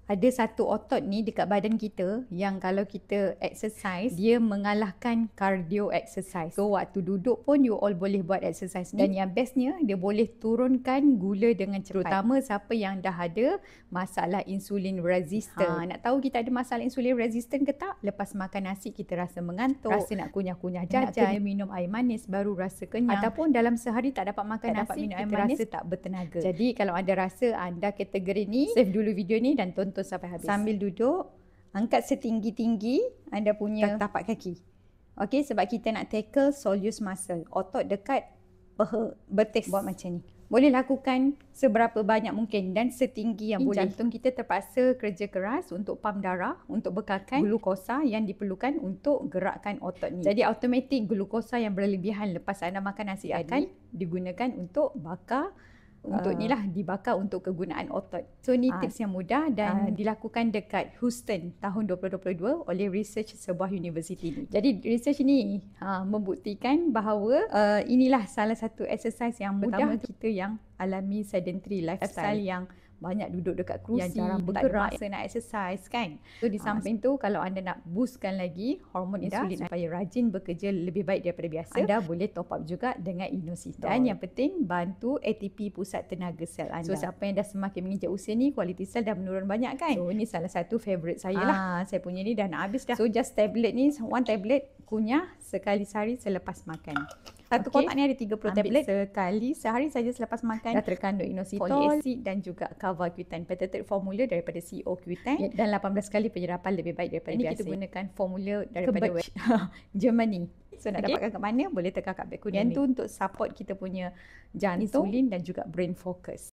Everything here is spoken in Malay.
Ada satu otot ni dekat badan kita yang kalau kita exercise, dia mengalahkan cardio exercise. So waktu duduk pun you all boleh buat exercise ni. Dan yang bestnya, dia boleh turunkan gula dengan cepat. Terutama siapa yang dah ada masalah insulin resistant. Nak tahu kita ada masalah insulin resistant ke tak? Lepas makan nasi kita rasa mengantuk, rasa nak kunyah-kunyah jajan, nak minum air manis baru rasa kenyang. Ataupun dalam sehari tak dapat makan nasi, minum air manis, rasa tak bertenaga. Jadi kalau anda rasa anda kategori ni, save dulu video ni dan tonton sampai habis. Sambil duduk, angkat setinggi-tinggi anda punya tapak kaki. Okey, sebab kita nak tackle soleus muscle, otot dekat peha betis. Buat macam ni. Boleh lakukan seberapa banyak mungkin dan setinggi yang boleh. Jantung kita terpaksa kerja keras untuk pam darah, untuk bekalkan glukosa yang diperlukan untuk gerakkan otot ni. Jadi automatik glukosa yang berlebihan lepas anda makan nasi akan digunakan untuk bakar, untuk ni lah, dibakar untuk kegunaan otot. So ni tips yang mudah dan dilakukan dekat Houston tahun 2022 oleh research sebuah universiti ni. Jadi research ni membuktikan bahawa inilah salah satu exercise yang mudah kita yang alami sedentary lifestyle yang banyak duduk dekat kerusi, yang jarang bergerak, masa nak exercise kan. So di samping tu, kalau anda nak boostkan lagi hormon insulin supaya rajin bekerja lebih baik daripada biasa, anda boleh top up juga dengan inositol. Dan yang penting, bantu ATP pusat tenaga sel anda. So siapa yang dah semakin menginjak usia ni, kualiti sel dah menurun banyak kan. So ni salah satu favourite saya lah. Saya punya ni dah nak habis dah. So just tablet ni, one tablet kunyah sekali sehari selepas makan. Satu kotak ni ada 30 tablet. Sekali sehari saja selepas makan. Dah terkandung inositol, folic acid dan juga Cavacutan, patented formula daripada CEO Cutan. Dan 18 kali penyerapan lebih baik daripada biasa. Ini kita gunakan formula daripada Germany. So nak dapatkan kat mana, boleh tekan kat back kuning ni. Yang tu untuk support kita punya jantung, insulin dan juga brain focus.